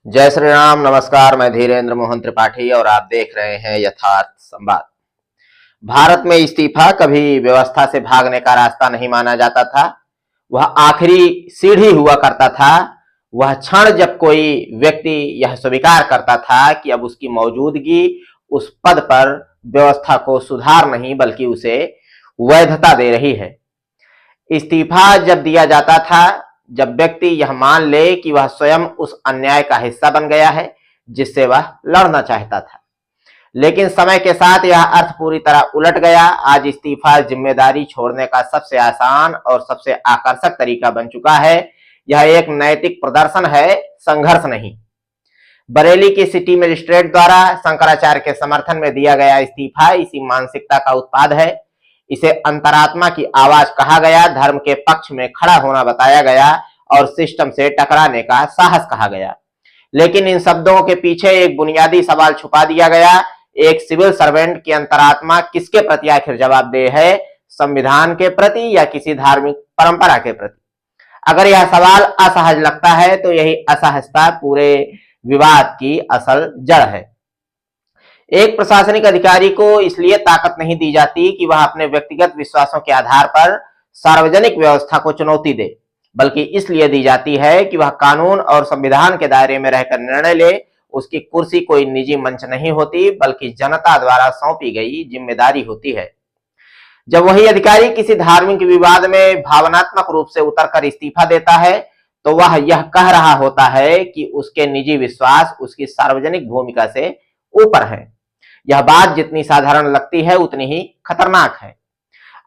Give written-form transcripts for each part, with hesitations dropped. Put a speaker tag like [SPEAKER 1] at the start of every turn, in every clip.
[SPEAKER 1] जय श्री राम। नमस्कार, मैं धीरेन्द्र मोहन त्रिपाठी और आप देख रहे हैं यथार्थ संवाद। भारत में इस्तीफा कभी व्यवस्था से भागने का रास्ता नहीं माना जाता था। वह आखिरी सीढ़ी हुआ करता था। वह क्षण जब कोई व्यक्ति यह स्वीकार करता था कि अब उसकी मौजूदगी उस पद पर व्यवस्था को सुधार नहीं बल्कि उसे वैधता दे रही है। इस्तीफा जब दिया जाता था जब व्यक्ति यह मान ले कि वह स्वयं उस अन्याय का हिस्सा बन गया है जिससे वह लड़ना चाहता था। लेकिन समय के साथ यह अर्थ पूरी तरह उलट गया। आज इस्तीफा जिम्मेदारी छोड़ने का सबसे आसान और सबसे आकर्षक तरीका बन चुका है। यह एक नैतिक प्रदर्शन है, संघर्ष नहीं। बरेली की सिटी मजिस्ट्रेट द्वारा शंकराचार्य के समर्थन में दिया गया इस्तीफा इसी मानसिकता का उत्पाद है। इसे अंतरात्मा की आवाज कहा गया, धर्म के पक्ष में खड़ा होना बताया गया और सिस्टम से टकराने का साहस कहा गया। लेकिन इन शब्दों के पीछे एक बुनियादी सवाल छुपा दिया गया। एक सिविल सर्वेंट की अंतरात्मा किसके प्रति आखिर जवाबदेह है, संविधान के प्रति या किसी धार्मिक परंपरा के प्रति? अगर यह सवाल असहज लगता है तो यही असहजता पूरे विवाद की असल जड़ है। एक प्रशासनिक अधिकारी को इसलिए ताकत नहीं दी जाती कि वह अपने व्यक्तिगत विश्वासों के आधार पर सार्वजनिक व्यवस्था को चुनौती दे, बल्कि इसलिए दी जाती है कि वह कानून और संविधान के दायरे में रहकर निर्णय ले। उसकी कुर्सी कोई निजी मंच नहीं होती बल्कि जनता द्वारा सौंपी गई जिम्मेदारी होती है। जब वही अधिकारी किसी धार्मिक विवाद में भावनात्मक रूप से उतरकर इस्तीफा देता है तो वह यह कह रहा होता है कि उसके निजी विश्वास उसकी सार्वजनिक भूमिका से ऊपर है। यह बात जितनी साधारण लगती है उतनी ही खतरनाक है।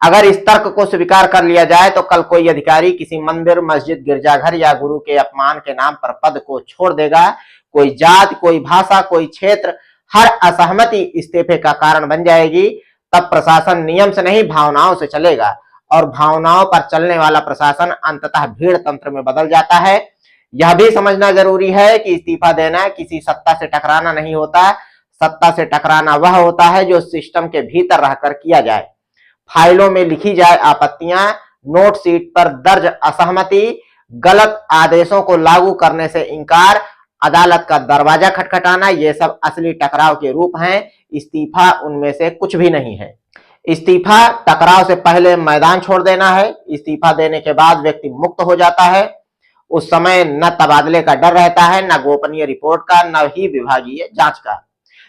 [SPEAKER 1] अगर इस तर्क को स्वीकार कर लिया जाए तो कल कोई अधिकारी किसी मंदिर, मस्जिद, गिरजाघर या गुरु के अपमान के नाम पर पद को छोड़ देगा। कोई जात, कोई भाषा, कोई क्षेत्र, हर असहमति इस्तीफे का कारण बन जाएगी। तब प्रशासन नियम से नहीं भावनाओं से चलेगा और भावनाओं पर चलने वाला प्रशासन अंततः भीड़ तंत्र में बदल जाता है। यह भी समझना जरूरी है कि इस्तीफा देना किसी सत्ता से टकराना नहीं होता। सत्ता से टकराना वह होता है जो सिस्टम के भीतर रहकर किया जाए। फाइलों में लिखी जाए आपत्तियां, नोट शीट पर दर्ज असहमति, गलत आदेशों को लागू करने से इंकार, अदालत का दरवाजा खटखटाना, ये सब असली टकराव के रूप हैं। इस्तीफा उनमें से कुछ भी नहीं है। इस्तीफा टकराव से पहले मैदान छोड़ देना है। इस्तीफा देने के बाद व्यक्ति मुक्त हो जाता है। उस समय न तबादले का डर रहता है, न गोपनीय रिपोर्ट का, न ही विभागीय जांच का।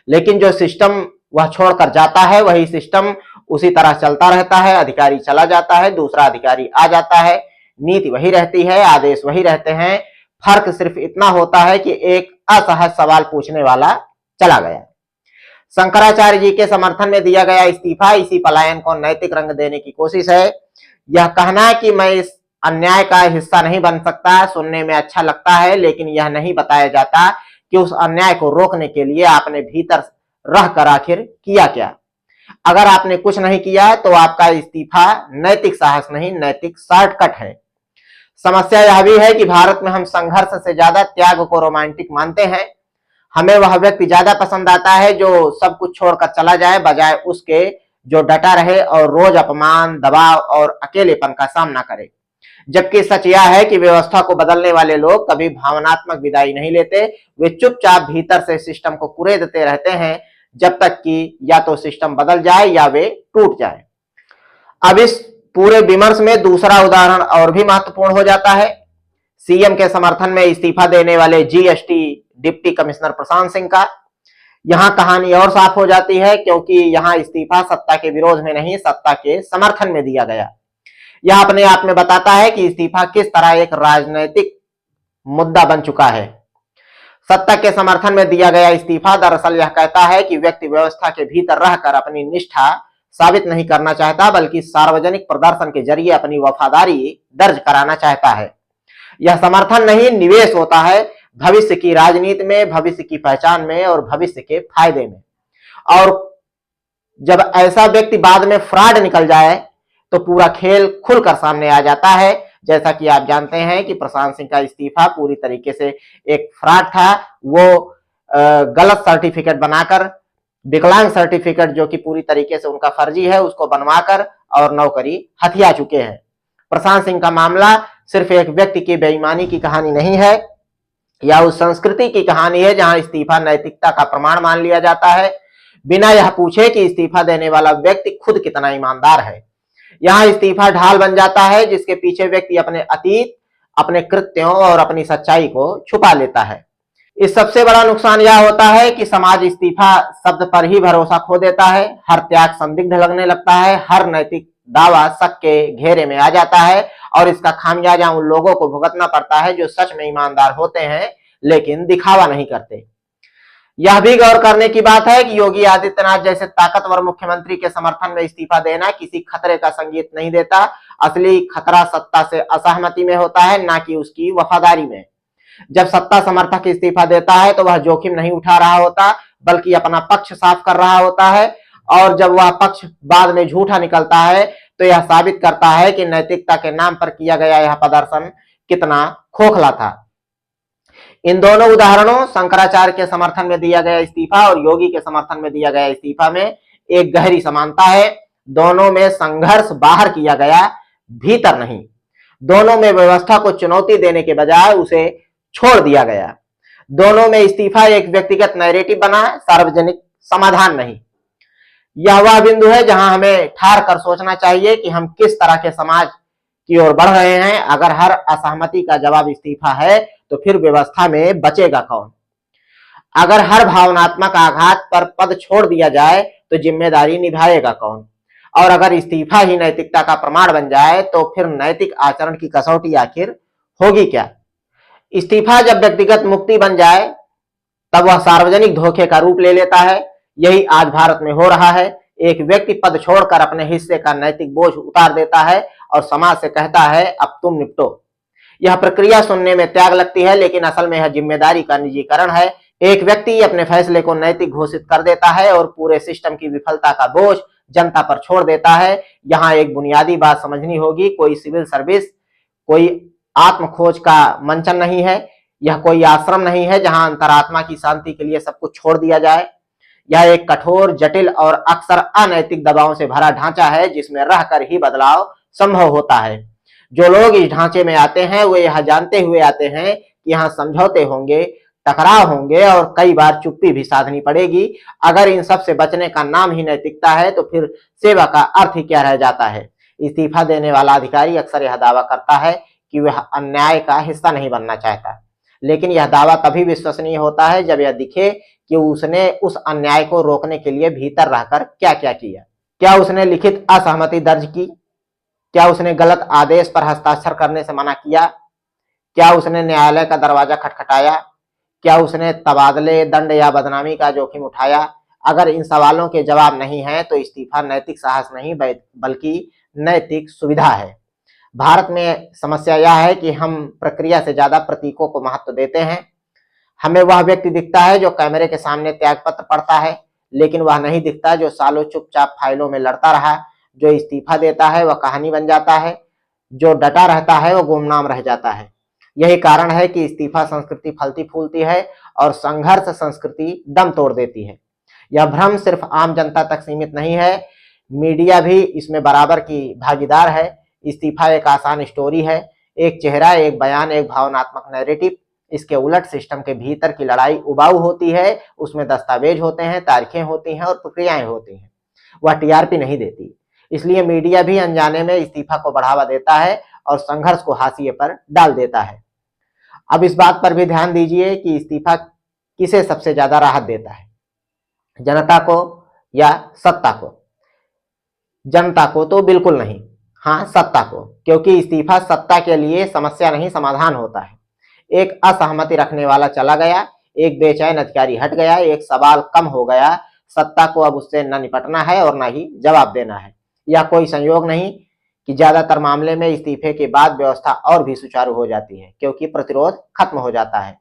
[SPEAKER 1] लेकिन जो सिस्टम वह छोड़कर जाता है वही सिस्टम उसी तरह चलता रहता है। अधिकारी चला जाता है, दूसरा अधिकारी आ जाता है, नीति वही रहती है, आदेश वही रहते हैं। फर्क सिर्फ इतना होता है कि एक असहज सवाल पूछने वाला चला गया। शंकराचार्य जी के समर्थन में दिया गया इस्तीफा इसी पलायन को नैतिक रंग देने की कोशिश है। यह कहना कि मैं इस अन्याय का हिस्सा नहीं बन सकता सुनने में अच्छा लगता है, लेकिन यह नहीं बताया जाता कि उस अन्याय को रोकने के लिए आपने भीतर रहकर आखिर किया क्या। अगर आपने कुछ नहीं किया तो आपका इस्तीफा नैतिक साहस नहीं, नैतिक शॉर्टकट है। समस्या यह भी है कि भारत में हम संघर्ष से ज्यादा त्याग को रोमांटिक मानते हैं। हमें वह व्यक्ति ज्यादा पसंद आता है जो सब कुछ छोड़कर चला जाए, बजाय उसके जो डटा रहे और रोज अपमान, दबाव और अकेलेपन का सामना करे। जबकि सच यह है कि व्यवस्था को बदलने वाले लोग कभी भावनात्मक विदाई नहीं लेते। वे चुपचाप भीतर से सिस्टम को कुरेदते रहते हैं जब तक कि या तो सिस्टम बदल जाए या वे टूट जाए। अब इस पूरे विमर्श में दूसरा उदाहरण और भी महत्वपूर्ण हो जाता है। सीएम के समर्थन में इस्तीफा देने वाले GST deputy commissioner Prashant Singh का। यहां कहानी और साफ हो जाती है क्योंकि यहां इस्तीफा सत्ता के विरोध में नहीं, सत्ता के समर्थन में दिया गया। यह अपने आप में बताता है कि इस्तीफा किस तरह एक राजनीतिक मुद्दा बन चुका है। सत्ता के समर्थन में दिया गया इस्तीफा दरअसल यह कहता है कि व्यक्ति व्यवस्था के भीतर रहकर अपनी निष्ठा साबित नहीं करना चाहता बल्कि सार्वजनिक प्रदर्शन के जरिए अपनी वफादारी दर्ज कराना चाहता है। यह समर्थन नहीं, निवेश होता है भविष्य की राजनीति में, भविष्य की पहचान में और भविष्य के फायदे में। और जब ऐसा व्यक्ति बाद में फ्रॉड निकल जाए तो पूरा खेल खुलकर सामने आ जाता है। जैसा कि आप जानते हैं कि प्रशांत सिंह का इस्तीफा पूरी तरीके से एक फ्रॉड था। वो गलत सर्टिफिकेट बनाकर, विकलांग सर्टिफिकेट जो कि पूरी तरीके से उनका फर्जी है, उसको बनवाकर और नौकरी हथिया चुके हैं। प्रशांत सिंह का मामला सिर्फ एक व्यक्ति की बेईमानी की कहानी नहीं है, यह उस संस्कृति की कहानी है जहां इस्तीफा नैतिकता का प्रमाण मान लिया जाता है, बिना यह पूछे कि इस्तीफा देने वाला व्यक्ति खुद कितना ईमानदार है। यहाँ इस्तीफा ढाल बन जाता है जिसके पीछे व्यक्ति अपने अतीत, अपने कृत्यों और अपनी सच्चाई को छुपा लेता है। इस सबसे बड़ा नुकसान यह होता है कि समाज इस्तीफा शब्द पर ही भरोसा खो देता है। हर त्याग संदिग्ध लगने लगता है, हर नैतिक दावा शक के घेरे में आ जाता है और इसका खामियाजा उन लोगों को भुगतना पड़ता है जो सच में ईमानदार होते हैं लेकिन दिखावा नहीं करते। यह भी गौर करने की बात है कि योगी आदित्यनाथ जैसे ताकतवर मुख्यमंत्री के समर्थन में इस्तीफा देना किसी खतरे का संकेत नहीं देता। असली खतरा सत्ता से असहमति में होता है, ना कि उसकी वफादारी में। जब सत्ता समर्थक इस्तीफा देता है तो वह जोखिम नहीं उठा रहा होता, बल्कि अपना पक्ष साफ कर रहा होता है, और जब वह पक्ष बाद में झूठा निकलता है तो यह साबित करता है कि नैतिकता के नाम पर किया गया यह प्रदर्शन कितना खोखला था। इन दोनों उदाहरणों, शंकराचार्य के समर्थन में दिया गया इस्तीफा और योगी के समर्थन में दिया गया इस्तीफा में एक गहरी समानता है। दोनों में संघर्ष बाहर किया गया, भीतर नहीं। दोनों में व्यवस्था को चुनौती देने के बजाय उसे छोड़ दिया गया। दोनों में इस्तीफा एक व्यक्तिगत नैरेटिव बना, सार्वजनिक समाधान नहीं। यह वह बिंदु है जहां हमें ठहर कर सोचना चाहिए कि हम किस तरह के समाज की ओर बढ़ रहे हैं। अगर हर असहमति का जवाब इस्तीफा है तो फिर व्यवस्था में बचेगा कौन? अगर हर भावनात्मक आघात पर पद छोड़ दिया जाए तो जिम्मेदारी निभाएगा कौन? और अगर इस्तीफा ही नैतिकता का प्रमाण बन जाए तो फिर नैतिक आचरण की कसौटी आखिर होगी क्या? इस्तीफा जब व्यक्तिगत मुक्ति बन जाए तब वह सार्वजनिक धोखे का रूप ले लेता है। यही आज भारत में हो रहा है। एक व्यक्ति पद छोड़कर अपने हिस्से का नैतिक बोझ उतार देता है और समाज से कहता है अब तुम निपटो। यह प्रक्रिया सुनने में त्याग लगती है, लेकिन असल में यह जिम्मेदारी का निजीकरण है। एक व्यक्ति अपने फैसले को नैतिक घोषित कर देता है और पूरे सिस्टम की विफलता का बोझ जनता पर छोड़ देता है। यहाँ एक बुनियादी बात समझनी होगी, कोई सिविल सर्विस, कोई आत्म खोज का मंचन नहीं है। यह कोई आश्रम नहीं है जहां अंतरात्मा की शांति के लिए सब कुछ छोड़ दिया जाए। यह एक कठोर, जटिल और अक्सर अनैतिक दबाव से भरा ढांचा है जिसमें रहकर ही बदलाव संभव होता है। जो लोग इस ढांचे में आते हैं वे यह जानते हुए आते हैं कि यहाँ समझौते होंगे, टकराव होंगे और कई बार चुप्पी भी साधनी पड़ेगी। अगर इन सब से बचने का नाम ही नैतिकता है तो फिर सेवा का अर्थ ही क्या रह जाता है? इस्तीफा देने वाला अधिकारी अक्सर यह दावा करता है कि वह अन्याय का हिस्सा नहीं बनना चाहता, लेकिन यह दावा तभी विश्वसनीय होता है जब यह दिखे कि उसने उस अन्याय को रोकने के लिए भीतर रहकर क्या क्या किया। क्या उसने लिखित असहमति दर्ज की? क्या उसने गलत आदेश पर हस्ताक्षर करने से मना किया? क्या उसने न्यायालय का दरवाजा खटखटाया? क्या उसने तबादले, दंड या बदनामी का जोखिम उठाया? अगर इन सवालों के जवाब नहीं है तो इस्तीफा नैतिक साहस नहीं बल्कि नैतिक सुविधा है। भारत में समस्या यह है कि हम प्रक्रिया से ज्यादा प्रतीकों को महत्व देते हैं। हमें वह व्यक्ति दिखता है जो कैमरे के सामने त्यागपत्र पढ़ता है, लेकिन वह नहीं दिखता जो सालों चुपचाप फाइलों में लड़ता रहा। जो इस्तीफा देता है वह कहानी बन जाता है, जो डटा रहता है वह गुमनाम रह जाता है। यही कारण है कि इस्तीफा संस्कृति फलती फूलती है और संघर्ष संस्कृति दम तोड़ देती है। यह भ्रम सिर्फ आम जनता तक सीमित नहीं है, मीडिया भी इसमें बराबर की भागीदार है। इस्तीफा एक आसान स्टोरी है, एक चेहरा, एक बयान, एक भावनात्मक नैरेटिव। इसके उलट सिस्टम के भीतर की लड़ाई उबाऊ होती है। उसमें दस्तावेज होते हैं, तारीखें होती हैं और प्रक्रियाएं होती हैं। वह टीआरपी नहीं देती। इसलिए मीडिया भी अनजाने में इस्तीफा को बढ़ावा देता है और संघर्ष को हाशिए पर डाल देता है। अब इस बात पर भी ध्यान दीजिए कि इस्तीफा किसे सबसे ज्यादा राहत देता है, जनता को या सत्ता को? जनता को तो बिल्कुल नहीं, हाँ सत्ता को, क्योंकि इस्तीफा सत्ता के लिए समस्या नहीं समाधान होता है। एक असहमति रखने वाला चला गया, एक बेचैन अधिकारी हट गया, एक सवाल कम हो गया। सत्ता को अब उससे न निपटना है और न ही जवाब देना है। यह कोई संयोग नहीं कि ज्यादातर मामले में इस्तीफे के बाद व्यवस्था और भी सुचारू हो जाती है, क्योंकि प्रतिरोध खत्म हो जाता है।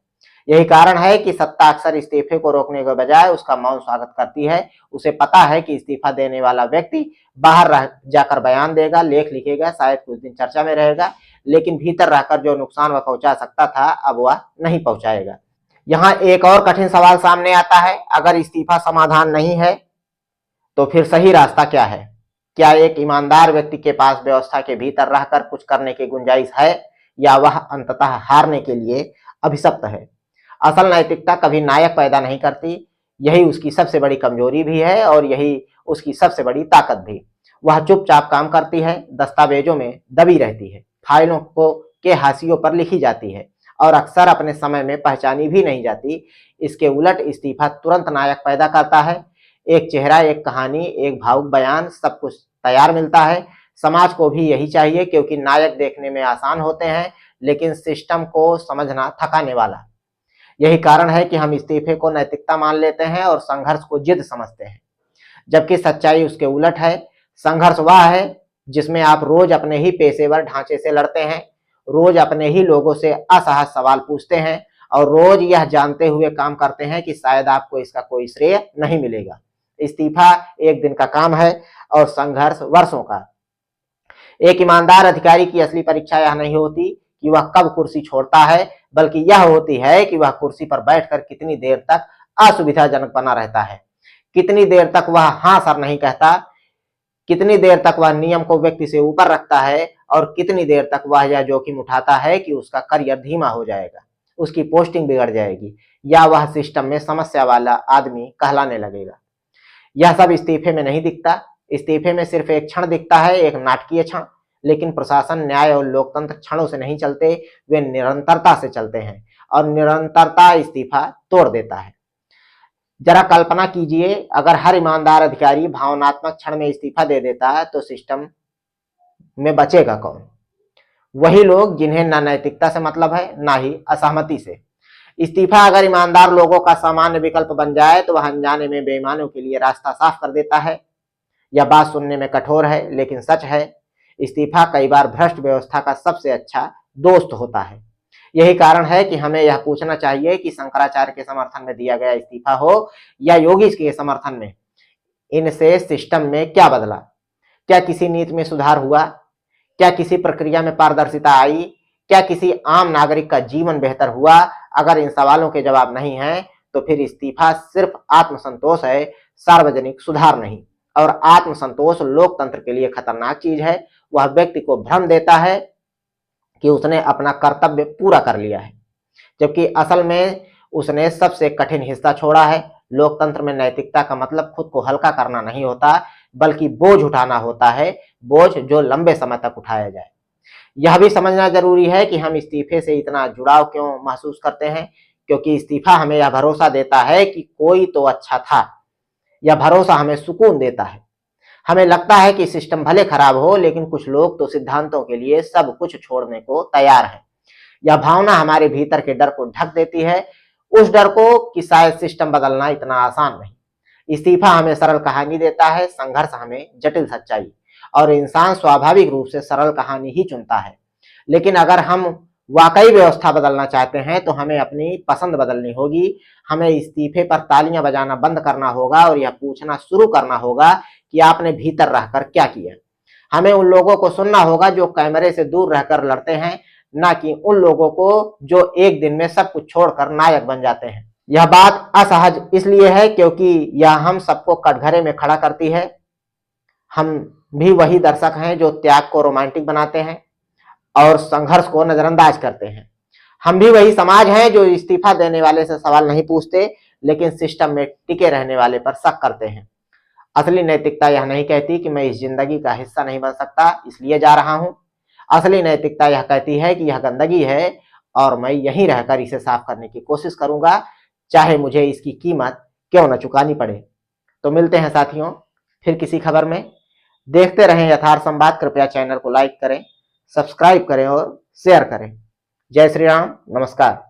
[SPEAKER 1] यही कारण है कि सत्ता अक्सर इस्तीफे को रोकने के बजाय उसका मौन स्वागत करती है। उसे पता है कि इस्तीफा देने वाला व्यक्ति बाहर जाकर बयान देगा, लेख लिखेगा, शायद कुछ दिन चर्चा में रहेगा, लेकिन भीतर रहकर जो नुकसान वह पहुंचा सकता था अब वह नहीं पहुंचाएगा। यहाँ एक और कठिन सवाल सामने आता है, अगर इस्तीफा समाधान नहीं है तो फिर सही रास्ता क्या है? क्या एक ईमानदार व्यक्ति के पास व्यवस्था के भीतर रहकर कुछ करने की गुंजाइश है, या वह अंततः हारने के लिए अभिशप्त है? असल नैतिकता कभी नायक पैदा नहीं करती, यही उसकी सबसे बड़ी कमजोरी भी है और यही उसकी सबसे बड़ी ताकत भी। वह चुपचाप काम करती है, दस्तावेजों में दबी रहती है, फाइलों को के हाशियों पर लिखी जाती है और अक्सर अपने समय में पहचानी भी नहीं जाती। इसके उलट इस्तीफा तुरंत नायक पैदा करता है। एक चेहरा, एक कहानी, एक भावुक बयान, सब कुछ तैयार मिलता है। समाज को भी यही चाहिए, क्योंकि नायक देखने में आसान होते हैं लेकिन सिस्टम को समझना थकाने वाला। यही कारण है कि हम इस्तीफे को नैतिकता मान लेते हैं और संघर्ष को जिद समझते हैं, जबकि सच्चाई उसके उलट है। संघर्ष वह है जिसमें आप रोज अपने ही पेशेवर ढांचे से लड़ते हैं, रोज अपने ही लोगों से असहज सवाल पूछते हैं और रोज यह जानते हुए काम करते हैं कि शायद आपको इसका कोई श्रेय नहीं मिलेगा। इस्तीफा एक दिन का काम है और संघर्ष वर्षों का। एक ईमानदार अधिकारी की असली परीक्षा यह नहीं होती कि वह कब कुर्सी छोड़ता है, बल्कि यह होती है कि वह कुर्सी पर बैठकर कितनी देर तक असुविधाजनक बना रहता है, कितनी देर तक वह हाँ सर नहीं कहता, कितनी देर तक वह नियम को व्यक्ति से ऊपर रखता है और कितनी देर तक वह यह जोखिम उठाता है कि उसका करियर धीमा हो जाएगा, उसकी पोस्टिंग बिगड़ जाएगी या वह सिस्टम में समस्या वाला आदमी कहलाने लगेगा। यह सब इस्तीफे में नहीं दिखता। इस्तीफे में सिर्फ एक क्षण दिखता है, एक नाटकीय क्षण। लेकिन प्रशासन, न्याय और लोकतंत्र क्षणों से नहीं चलते, वे निरंतरता से चलते हैं और निरंतरता इस्तीफा तोड़ देता है। जरा कल्पना कीजिए, अगर हर ईमानदार अधिकारी भावनात्मक क्षण में इस्तीफा दे देता है तो सिस्टम में बचेगा कौन? वही लोग जिन्हें ना नैतिकता से मतलब है, ना ही असहमति से। इस्तीफा अगर ईमानदार लोगों का सामान्य विकल्प बन जाए तो वह अनजाने में बेईमानों के लिए रास्ता साफ कर देता है। यह बात सुनने में कठोर है लेकिन सच है। इस्तीफा कई बार भ्रष्ट व्यवस्था का सबसे अच्छा दोस्त होता है। यही कारण है कि हमें यह पूछना चाहिए कि शंकराचार्य के समर्थन में दिया गया इस्तीफा हो या योगी के समर्थन में, इनसे सिस्टम में क्या बदला? क्या किसी नीति में सुधार हुआ? क्या किसी प्रक्रिया में पारदर्शिता आई? क्या किसी आम नागरिक का जीवन बेहतर हुआ? अगर इन सवालों के जवाब नहीं है तो फिर इस्तीफा सिर्फ आत्मसंतोष है, सार्वजनिक सुधार नहीं। और आत्मसंतोष लोकतंत्र के लिए खतरनाक चीज है। वह व्यक्ति को भ्रम देता है कि उसने अपना कर्तव्य पूरा कर लिया है, जबकि असल में उसने सबसे कठिन हिस्सा छोड़ा है। लोकतंत्र में नैतिकता का मतलब खुद को हल्का करना नहीं होता, बल्कि बोझ उठाना होता है, बोझ जो लंबे समय तक उठाया जाए। यह भी समझना जरूरी है कि हम इस्तीफे से इतना जुड़ाव क्यों महसूस करते हैं, क्योंकि इस्तीफा हमें यह भरोसा देता है कि कोई तो अच्छा था। यह भरोसा हमें सुकून देता है। हमें लगता है कि सिस्टम भले खराब हो लेकिन कुछ लोग तो सिद्धांतों के लिए सब कुछ छोड़ने को तैयार हैं। यह भावना हमारे भीतर के डर को ढक देती है, उस डर को कि शायद सिस्टम बदलना इतना आसान नहीं। इस्तीफा हमें सरल कहानी देता है, संघर्ष हमें जटिल सच्चाई, और इंसान स्वाभाविक रूप से सरल कहानी ही चुनता है। लेकिन अगर हम वाकई व्यवस्था बदलना चाहते हैं तो हमें अपनी पसंद बदलनी होगी। हमें इस्तीफे पर तालियां बजाना बंद करना होगा और यह पूछना शुरू करना होगा कि आपने भीतर रहकर क्या किया। हमें उन लोगों को सुनना होगा जो कैमरे से दूर रहकर लड़ते हैं, ना कि उन लोगों को जो एक दिन में सब कुछ छोड़कर नायक बन जाते हैं। यह बात असहज इसलिए है क्योंकि यह हम सबको कटघरे में खड़ा करती है। हम भी वही दर्शक हैं जो त्याग को रोमांटिक बनाते हैं और संघर्ष को नजरअंदाज करते हैं। हम भी वही समाज हैं जो इस्तीफा देने वाले से सवाल नहीं पूछते लेकिन सिस्टम में टिके रहने वाले पर शक करते हैं। असली नैतिकता यह नहीं कहती कि मैं इस जिंदगी का हिस्सा नहीं बन सकता इसलिए जा रहा हूं। असली नैतिकता यह कहती है कि यह गंदगी है और मैं यहीं रहकर इसे साफ करने की कोशिश करूंगा, चाहे मुझे इसकी कीमत क्यों न चुकानी पड़े। तो मिलते हैं साथियों फिर किसी खबर में। देखते रहें यथार्थ संवाद। कृपया चैनल को लाइक करें, सब्सक्राइब करें और शेयर करें। जय श्री राम, नमस्कार।